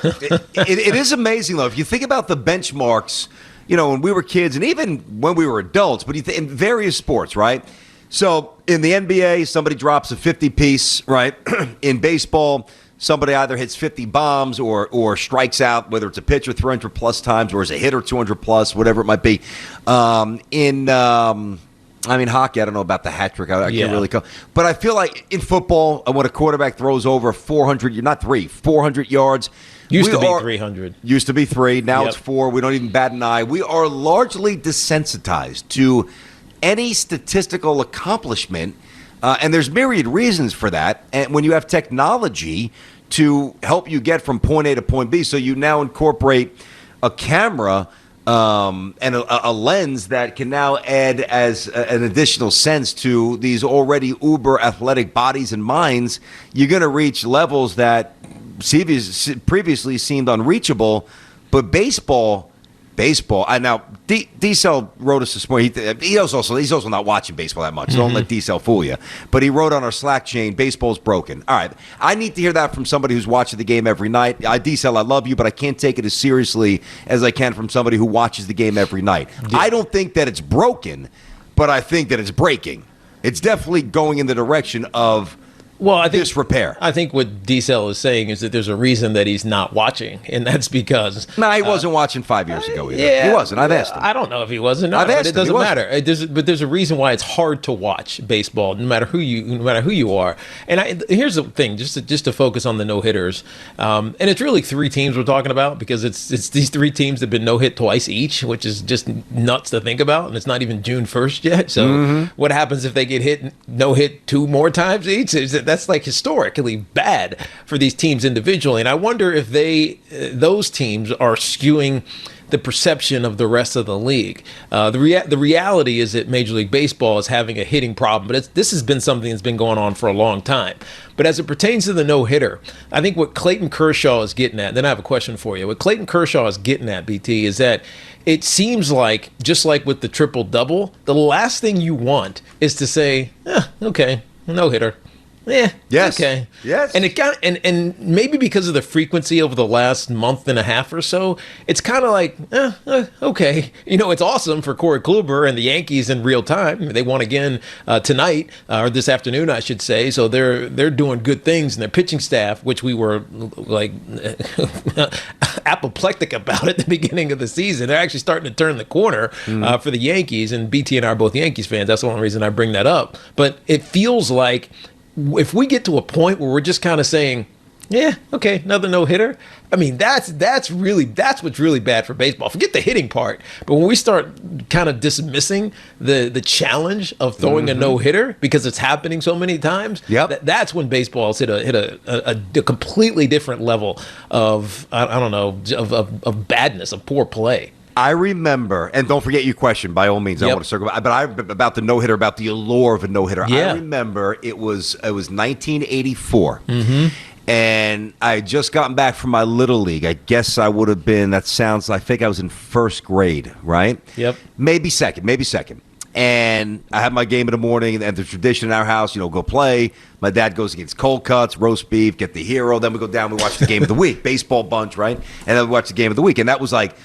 It is amazing, though. If you think about the benchmarks, when we were kids and even when we were adults, but in various sports, right? So in the NBA, somebody drops a 50-piece, right? In baseball, somebody either hits 50 bombs or strikes out, whether it's a pitcher 300-plus times or is a hitter 200-plus, whatever it might be. Hockey, I don't know about the hat trick. I can't really go. But I feel like in football, when a quarterback throws over 400 yards. Used to be 300. Used to be 3. Now it's 4. We don't even bat an eye. We are largely desensitized to any statistical accomplishment. And there's myriad reasons for that. And when you have technology to help you get from point A to point B, so you now incorporate a camera and a lens that can now add as an additional sense to these already uber athletic bodies and minds, you're going to reach levels that previously seemed unreachable. But baseball. Now D-Cell wrote us this morning. He's also not watching baseball that much. So don't let D-Cell fool you. But he wrote on our Slack chain, baseball's broken. All right, I need to hear that from somebody who's watching the game every night. D-Cell, I love you, but I can't take it as seriously as I can from somebody who watches the game every night. Yeah. I don't think that it's broken, but I think that it's breaking. It's definitely going in the direction of disrepair. I think what D-Cell is saying is that there's a reason that he's not watching, and that's because... No, he wasn't watching 5 years ago either. Yeah, he wasn't. I've asked him. I don't know if he wasn't. No, I've asked him. It doesn't matter. But there's a reason why it's hard to watch baseball, no matter who you are. And here's the thing, just to focus on the no-hitters, and it's really 3 teams we're talking about, because it's these 3 teams that have been no-hit twice each, which is just nuts to think about, and it's not even June 1st yet. So what happens if they get no-hit 2 more times each? That's like historically bad for these teams individually. And I wonder if those teams are skewing the perception of the rest of the league. The reality is that Major League Baseball is having a hitting problem, but this has been something that's been going on for a long time. But as it pertains to the no-hitter, I think what Clayton Kershaw is getting at, then I have a question for you. What Clayton Kershaw is getting at, BT, is that it seems like, just like with the triple-double, the last thing you want is to say, okay, no-hitter. Yeah. Yes. Okay. Yes. And it got and maybe because of the frequency over the last month and a half or so, it's kind of like, okay. It's awesome for Corey Kluber and the Yankees in real time. They won again tonight or this afternoon, I should say. So they're doing good things, and their pitching staff, which we were like apoplectic about at the beginning of the season, they're actually starting to turn the corner for the Yankees. And BT and I are both Yankees fans. That's the only reason I bring that up. But it feels like, if we get to a point where we're just kind of saying, yeah, okay, another no-hitter, I mean, that's what's really bad for baseball. Forget the hitting part. But when we start kind of dismissing the challenge of throwing a no-hitter because it's happening so many times, that's when baseball's hit a completely different level of, I don't know, of badness, of poor play. I remember, and don't forget your question, by all means. I want to circle back, but about the no-hitter, about the allure of a no-hitter. Yeah. I remember it was 1984, and I had just gotten back from my Little League. I guess I would have been, I think I was in first grade, right? Yep. Maybe second. And I have my game in the morning, and the tradition in our house, go play. My dad goes and gets cold cuts, roast beef, get the hero. Then we go down, we watch the game of the week, baseball bunch, right? And then we watch the game of the week. And that was like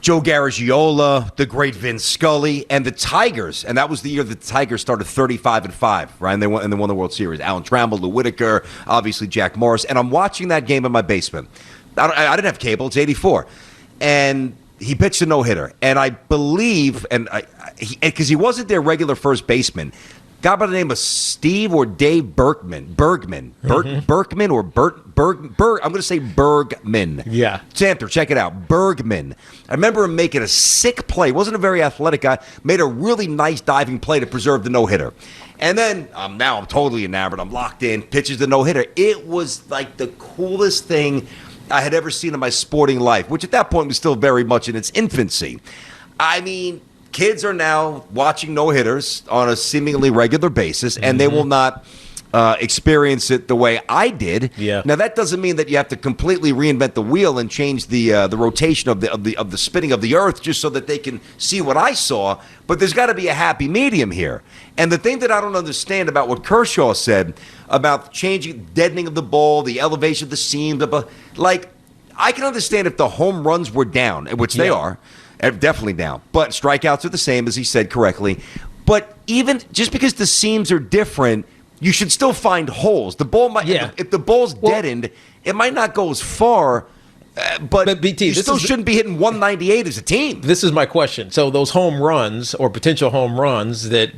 Joe Garagiola, the great Vince Scully, and the Tigers. And that was the year the Tigers started 35-5, right? And they won the World Series. Alan Trammell, Lou Whitaker, obviously Jack Morris. And I'm watching that game in my basement. I didn't have cable. It's 84. And he pitched a no-hitter. And I believe, because he wasn't their regular first baseman, guy by the name of Steve or Dave Bergman, Bergman or I'm going to say Bergman. Yeah. Samter, check it out. Bergman. I remember him making a sick play. Wasn't a very athletic guy. Made a really nice diving play to preserve the no-hitter. And then now I'm totally enamored. I'm locked in. Pitches the no-hitter. It was like the coolest thing I had ever seen in my sporting life, which at that point was still very much in its infancy. I mean, kids are now watching no-hitters on a seemingly regular basis, and they will not experience it the way I did. Yeah. Now, that doesn't mean that you have to completely reinvent the wheel and change the rotation of the spinning of the earth just so that they can see what I saw. But there's got to be a happy medium here. And the thing that I don't understand about what Kershaw said about deadening of the ball, the elevation of the seam, I can understand if the home runs were down, which they are, definitely down. But strikeouts are the same, as he said correctly. But even just because the seams are different, you should still find holes. The ball might, if the ball's deadened, it might not go as far. But BT, you still shouldn't be hitting 198 as a team. This is my question. So those home runs or potential home runs that,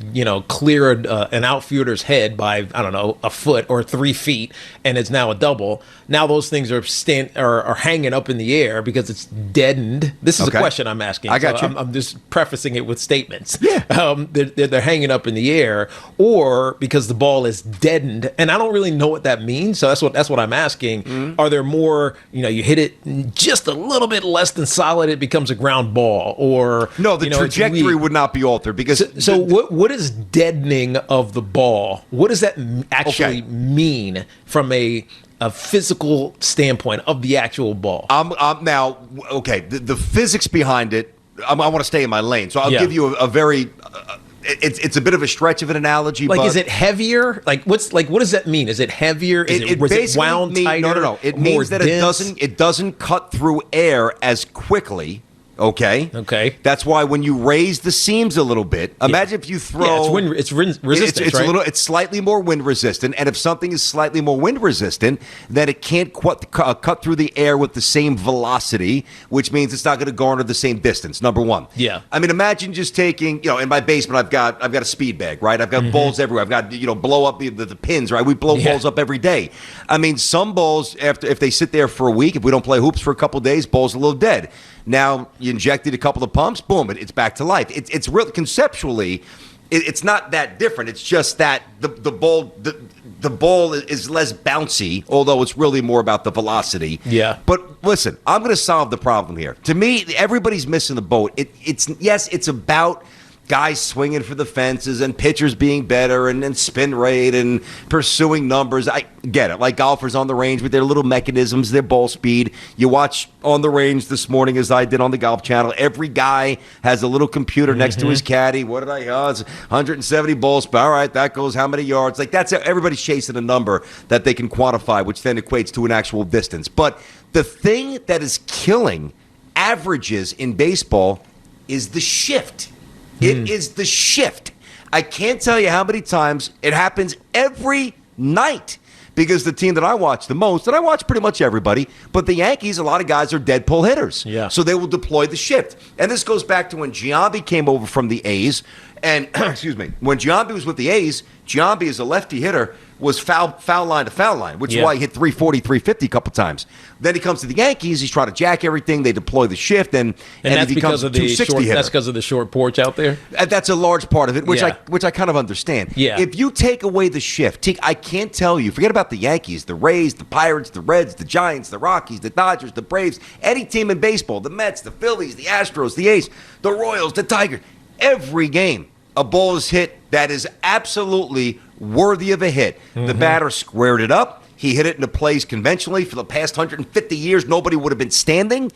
clear an outfielder's head by, I don't know, a foot or 3 feet, and it's now a double. Now those things are hanging up in the air because it's deadened. This is a question I'm asking. I got you. I'm just prefacing it with statements. Yeah. They're hanging up in the air, or because the ball is deadened, and I don't really know what that means. So that's what I'm asking. Mm-hmm. Are there more? You hit it just a little bit less than solid, it becomes a ground ball, or no, the trajectory would not be altered because. So what is deadening of the ball? What does that actually mean from a physical standpoint of the actual ball? Now, the physics behind it. I want to stay in my lane, so I'll give you a very. It's a bit of a stretch of an analogy. Like, is it heavier? What does that mean? Is it heavier? Was it wound tighter? No. It means that it doesn't cut through air as quickly. Okay. That's why when you raise the seams a little bit, imagine if you throw. It's resistant. Right? It's slightly more wind resistant, and if something is slightly more wind resistant, then it can't cut through the air with the same velocity, which means it's not going to garner the same distance. Number one. Yeah. I mean, imagine just taking. In my basement, I've got a speed bag, right? I've got balls everywhere. I've got blow up the pins, right? We blow balls up every day. I mean, some balls if they sit there for a week, if we don't play hoops for a couple of days, balls are a little dead. Now you injected a couple of pumps, boom, it's back to life. It's really conceptually, it's not that different. It's just that the ball is less bouncy, although it's really more about the velocity. Yeah. But listen, I'm going to solve the problem here. To me, everybody's missing the boat. It's about guys swinging for the fences and pitchers being better and spin rate and pursuing numbers. I get it. Like golfers on the range with their little mechanisms, their ball speed. You watch On the Range this morning, as I did on the Golf Channel. Every guy has a little computer next to his caddy. What did it's 170 balls. All right, that goes how many yards? Like that's everybody's chasing a number that they can quantify, which then equates to an actual distance. But the thing that is killing averages in baseball is the shift. It is the shift. I can't tell you how many times it happens every night because the team that I watch the most, and I watch pretty much everybody, but the Yankees, a lot of guys are dead pull hitters. Yeah. So they will deploy the shift. And this goes back to when Giambi came over from the A's. And, excuse me, when Giambi was with the A's, Giambi as a lefty hitter was foul line to foul line, which is why he hit 340, 350 a couple times. Then he comes to the Yankees, he's trying to jack everything, they deploy the shift, and that's he becomes a 260 hitter. That's because of the short porch out there? That's a large part of it, which I kind of understand. Yeah. If you take away the shift, I can't tell you, forget about the Yankees, the Rays, the Pirates, the Reds, the Giants, the Rockies, the Dodgers, the Braves, any team in baseball, the Mets, the Phillies, the Astros, the A's, the Royals, the Tigers, every game a ball is hit that is absolutely worthy of a hit. The batter squared it up. He hit it into plays conventionally. For the past 150 years, nobody would have been standing.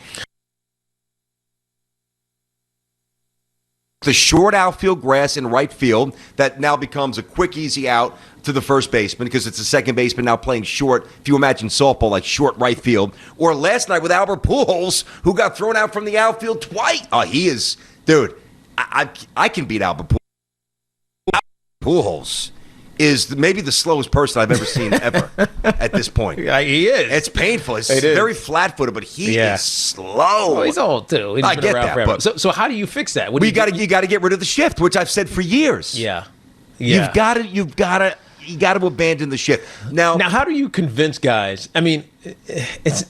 The short outfield grass in right field that now becomes a quick, easy out to the first baseman because it's the second baseman now playing short. If you imagine softball, like short right field. Or last night with Albert Pujols, who got thrown out from the outfield twice. Oh, he is, dude, I can beat Albert Pujols. Pujols is maybe the slowest person I've ever seen ever at this point. Yeah, he is. It's painful. It's very flat-footed, but he is slow. Well, he's old too. He's I been get around that. forever. But so how do you fix that? You got to get rid of the shift, which I've said for years. Yeah. You've got to abandon the shift. Now, how do you convince guys? I mean, this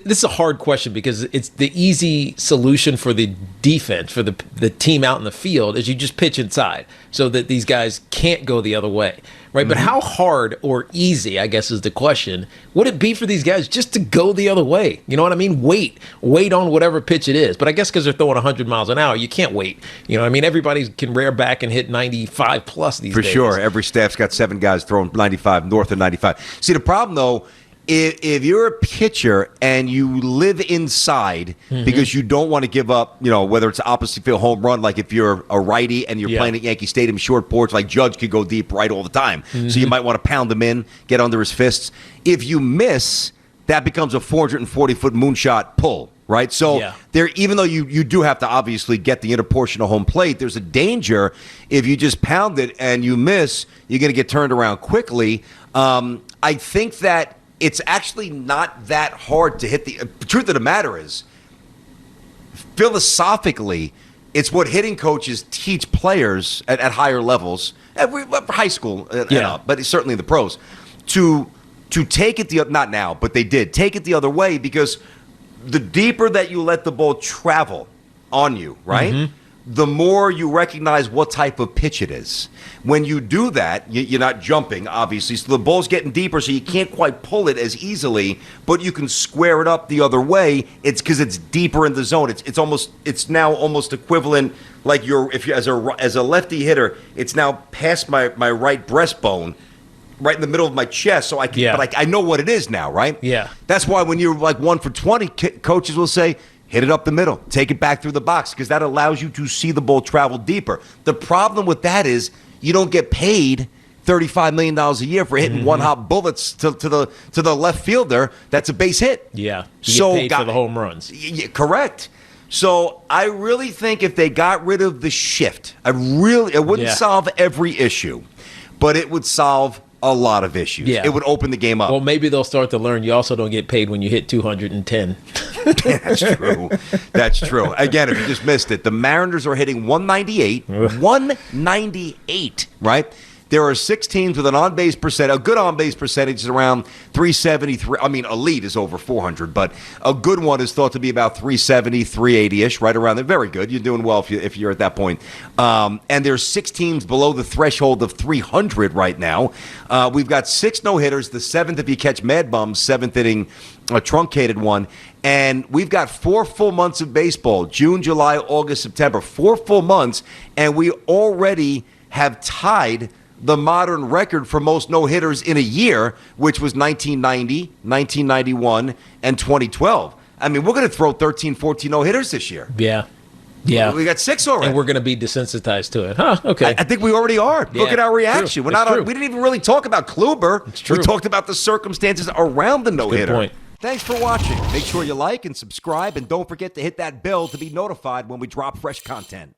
is a hard question because it's the easy solution for the defense, for the team out in the field, is you just pitch inside so that these guys can't go the other way, right? But how hard or easy, I guess, is the question, would it be for these guys just to go the other way? You know what I mean? Wait on whatever pitch it is. But I guess because they're throwing 100 miles an hour, you can't wait. You know what I mean? Everybody can rear back and hit 95 plus these days. For sure. Every staff's got 7 guys throwing 95, north of 95. See, the problem, though, if you're a pitcher and you live inside because you don't want to give up, whether it's opposite field home run, like if you're a righty and you're playing at Yankee Stadium short porch, like Judge could go deep right all the time. So you might want to pound him in, get under his fists. If you miss, that becomes a 440-foot moonshot pull, right? So there, even though you do have to obviously get the inner portion of home plate, there's a danger if you just pound it and you miss, you're going to get turned around quickly. I think that it's actually not that hard to hit the truth of the matter is, philosophically, it's what hitting coaches teach players at higher levels, at high school and up, but certainly the pros, to take it not now, but they did take it the other way, because the deeper that you let the ball travel on you, right, the more you recognize what type of pitch it is. When you do that, you're not jumping, obviously, so the ball's getting deeper, so you can't quite pull it as easily, but you can square it up the other way. It's because it's deeper in the zone. It's now almost equivalent, like if you as a lefty hitter, it's now past my right breastbone, right in the middle of my chest, so I can. But I know what it is now, right? Yeah. That's why when you're like 1 for 20, coaches will say, hit it up the middle, take it back through the box, because that allows you to see the ball travel deeper. The problem with that is you don't get paid $35 million a year for hitting one-hop bullets to the left fielder. That's a base hit. Yeah. You get paid for the home runs. Correct. So I really think if they got rid of the shift, it wouldn't solve every issue, but it would solve a lot of issues. Yeah. It would open the game up. Well, maybe they'll start to learn you also don't get paid when you hit 210. That's true. That's true. Again, if you just missed it, the Mariners are hitting 198. 198, right? There are 6 teams with an on-base percentage. A good on-base percentage is around 373. I mean, elite is over 400, but a good one is thought to be about 370, 380-ish, right around there. Very good. You're doing well if you're at that point. And there's 6 teams below the threshold of 300 right now. We've got 6 no-hitters. The 7th, if you catch Mad Bum's 7th inning, a truncated one. And we've got 4 full months of baseball, June, July, August, September. 4 full months, and we already have tied the modern record for most no-hitters in a year, which was 1990, 1991, and 2012. I mean, we're going to throw 13, 14 no-hitters this year. Yeah. Yeah. We got 6 already. And we're going to be desensitized to it. Huh, okay. I think we already are. Yeah. Look at our reaction. We didn't even really talk about Kluber. It's true. We talked about the circumstances around the no-hitter. Good point. Thanks for watching. Make sure you like and subscribe, and don't forget to hit that bell to be notified when we drop fresh content.